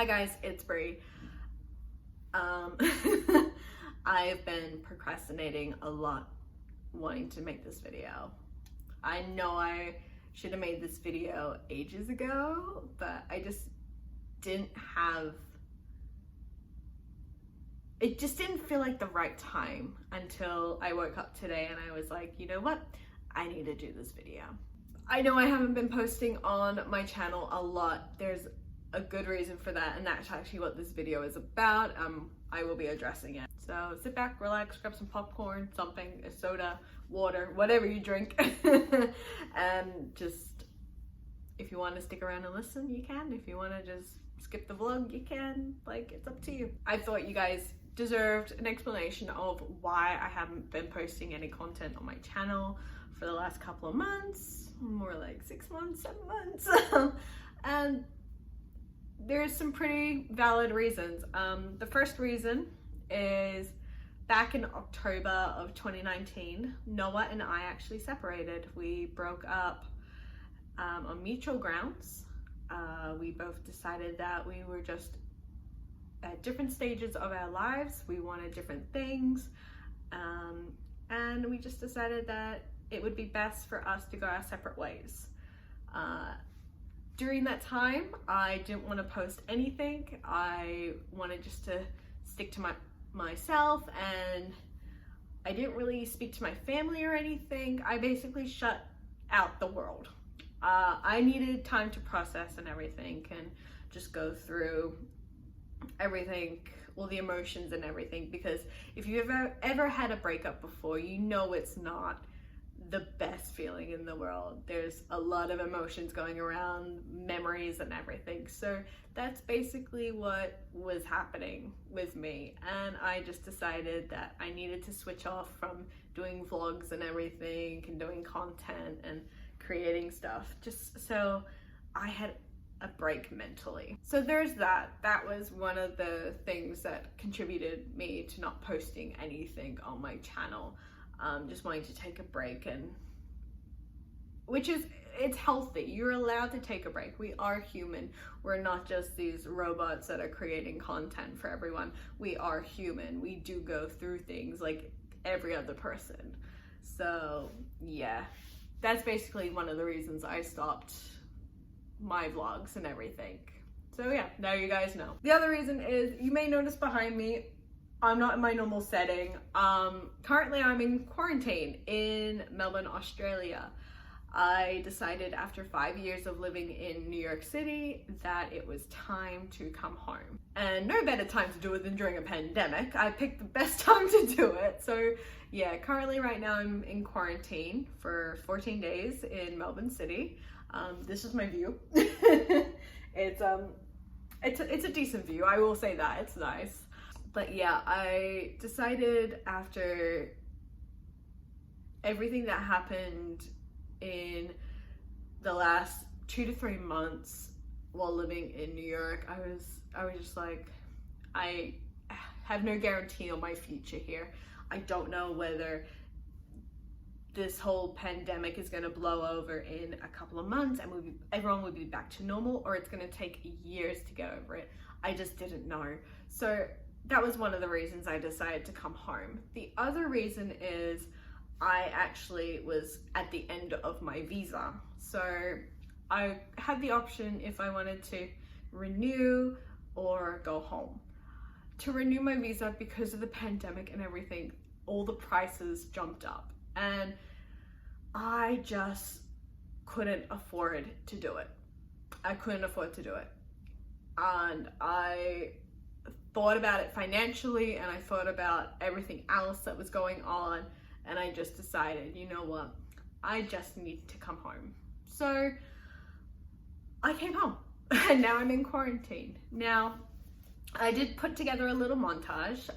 Hi guys, it's Brie. I've been procrastinating a lot wanting to make this video. I know I should have made this video ages ago, but I just didn't have, it just didn't feel like the right time until I woke up today and I was like, you know what? I need to do this video. I know I haven't been posting on my channel a lot. There's a good reason for that, and that's actually what this video is about. I will be addressing it. So sit back, relax, grab some popcorn, something, a soda, water, whatever you drink. And just, if you want to stick around and listen, you can. If you want to just skip the vlog, you can. Like, it's up to you. I thought you guys deserved an explanation of why I haven't been posting any content on my channel for the last couple of months, more like 6 months, 7 months. And there's some pretty valid reasons. The first reason is back in October of 2019, Noah and I actually separated. We broke up on mutual grounds. We both decided that we were just at different stages of our lives. We wanted different things. And we just decided that it would be best for us to go our separate ways. During that time, I didn't want to post anything. I wanted just to stick to myself, and I didn't really speak to my family or anything. I basically shut out the world. I needed time to process and everything, and just go through everything, all the emotions and everything, because if you've ever had a breakup before, you know it's not the best feeling in the world. There's a lot of emotions going around, memories and everything. So that's basically what was happening with me. And I just decided that I needed to switch off from doing vlogs and everything and doing content and creating stuff, just so I had a break mentally. So there's that. That was one of the things that contributed me to not posting anything on my channel. Just wanting to take a break, and it's healthy. You're allowed to take a break. We are human. We're not just these robots that are creating content for everyone. We are human. We do go through things like every other person. So yeah, that's basically one of the reasons I stopped my vlogs and everything. So yeah, now you guys know. The other reason is, you may notice behind me, I'm not in my normal setting. Currently I'm in quarantine in Melbourne, Australia. I decided after 5 years of living in New York City that it was time to come home. And no better time to do it than during a pandemic. I picked the best time to do it. So yeah, currently right now I'm in quarantine for 14 days in Melbourne City. This is my view. It's a decent view, I will say that, it's nice. But yeah, I decided after everything that happened in the last 2 to 3 months while living in New York, I was just like, I have no guarantee on my future here. I don't know whether this whole pandemic is going to blow over in a couple of months and everyone will be back to normal, or it's going to take years to get over it. I just didn't know. So that was one of the reasons I decided to come home. The other reason is I actually was at the end of my visa. So I had the option if I wanted to renew or go home. To renew my visa, because of the pandemic and everything, all the prices jumped up, and I just couldn't afford to do it. I couldn't afford to do it. And I thought about it financially, and I thought about everything else that was going on, and I just decided, you know what, I just need to come home. So I came home, and now I'm in quarantine. Now, I did put together a little montage.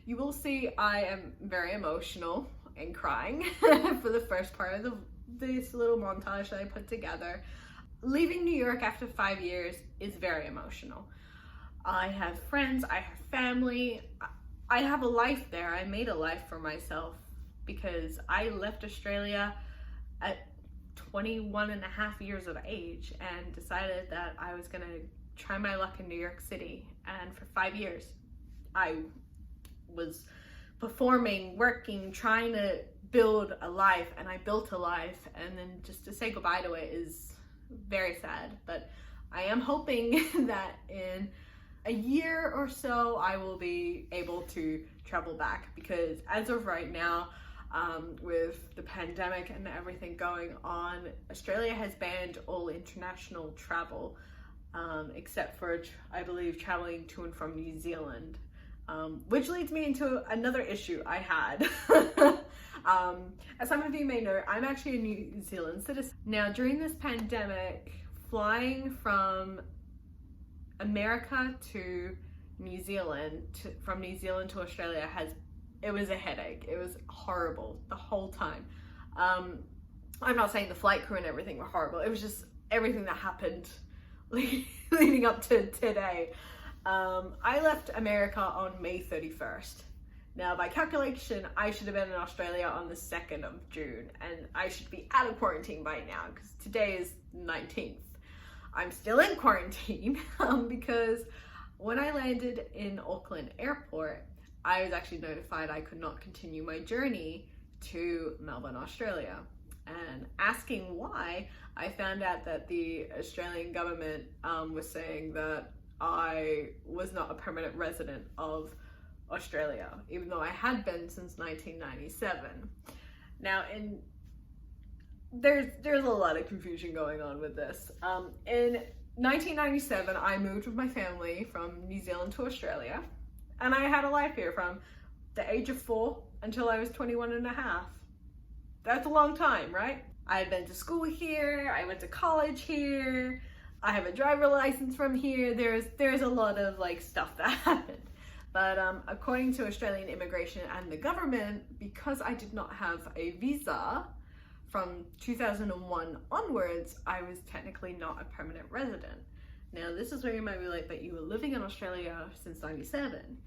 You will see I am very emotional and crying for the first part of this little montage that I put together. Leaving New York after 5 years is very emotional. I have friends, I have family, I have a life there. I made a life for myself because I left Australia at 21 and a half years of age and decided that I was gonna try my luck in New York City. And for 5 years, I was performing, working, trying to build a life, and I built a life, and then just to say goodbye to it is very sad. But I am hoping that in a year or so I will be able to travel back, because as of right now, with the pandemic and everything going on, Australia has banned all international travel, except for, I believe, traveling to and from New Zealand. Which leads me into another issue I had. As some of you may know, I'm actually a New Zealand citizen. Now, during this pandemic, flying from America to New Zealand, from New Zealand to Australia, it was a headache. It was horrible the whole time. I'm not saying the flight crew and everything were horrible. It was just everything that happened leading up to today. I left America on May 31st. Now, by calculation, I should have been in Australia on the 2nd of June, and I should be out of quarantine by now, because today is 19th. I'm still in quarantine because when I landed in Auckland Airport, I was actually notified I could not continue my journey to Melbourne, Australia. And asking why, I found out that the Australian government was saying that I was not a permanent resident of Australia, even though I had been since 1997. Now, there's a lot of confusion going on with this. In 1997, I moved with my family from New Zealand to Australia, and I had a life here from the age of 4 until I was 21 and a half. That's a long time, right? I had been to school here, I went to college here, I have a driver license from here. There's a lot of stuff that happened. But according to Australian immigration and the government, because I did not have a visa from 2001 onwards, I was technically not a permanent resident. Now, this is where you might be like, but you were living in Australia since 97.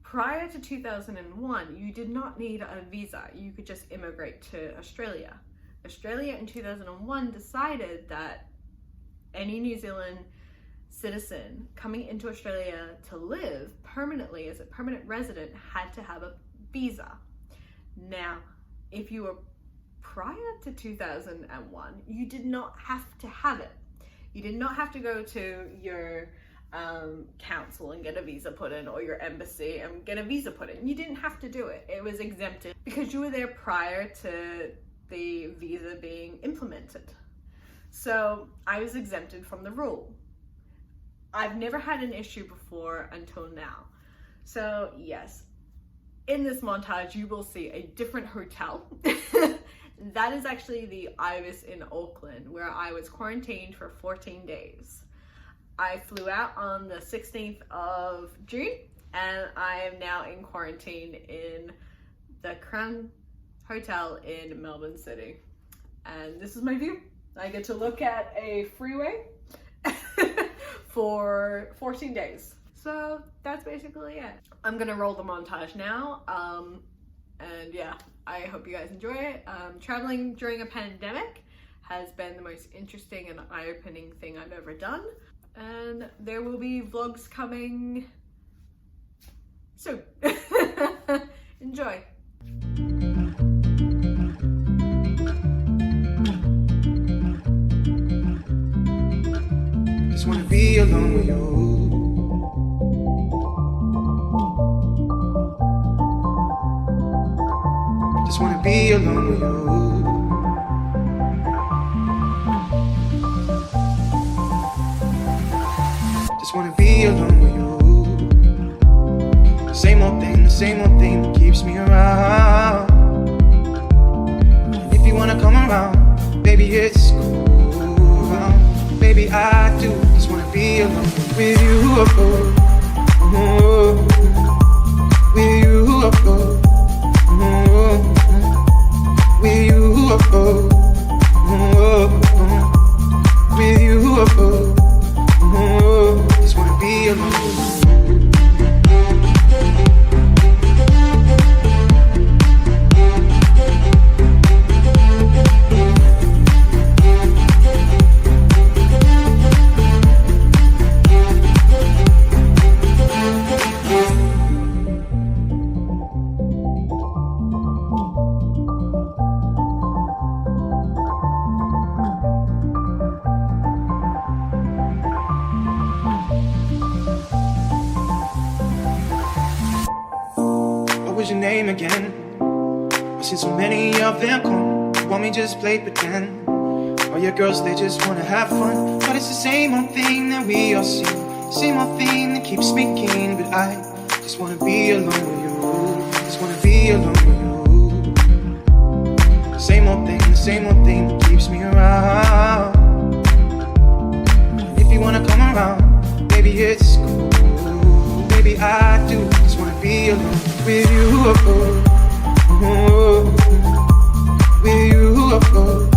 Prior to 2001, you did not need a visa. You could just immigrate to Australia. Australia in 2001 decided that any New Zealand citizen coming into Australia to live permanently as a permanent resident had to have a visa. Now, if you were prior to 2001, you did not have to have it. You did not have to go to your council and get a visa put in, or your embassy and get a visa put in. You didn't have to do it. It was exempted because you were there prior to the visa being implemented. So I was exempted from the rule. I've never had an issue before until now. So yes, in this montage, you will see a different hotel. That is actually the Ibis in Auckland, where I was quarantined for 14 days. I flew out on the 16th of June, and I am now in quarantine in the Crown Hotel in Melbourne City. And this is my view. I get to look at a freeway for 14 days. So that's basically it. I'm gonna roll the montage now. And yeah, I hope you guys enjoy it. Traveling during a pandemic has been the most interesting and eye-opening thing I've ever done. And there will be vlogs coming soon. Enjoy. Just wanna be alone with you. Just wanna be alone with you. Just wanna be alone with you. Same old thing that keeps me around. And if you wanna come around, baby, it's cool. Baby, I do just wanna be alone with you. With you. With you. With you. Just wanna be alone. was your name again? I've seen so many of them come. Want me just play pretend? All your girls, they just wanna have fun, but it's the same old thing that we all see. Same old thing that keeps me keen, but I just wanna be alone with you. Just wanna be alone with you. The same old thing that keeps me around. If you wanna come around, baby, it's cool. Baby, I do just wanna be alone with you. With you.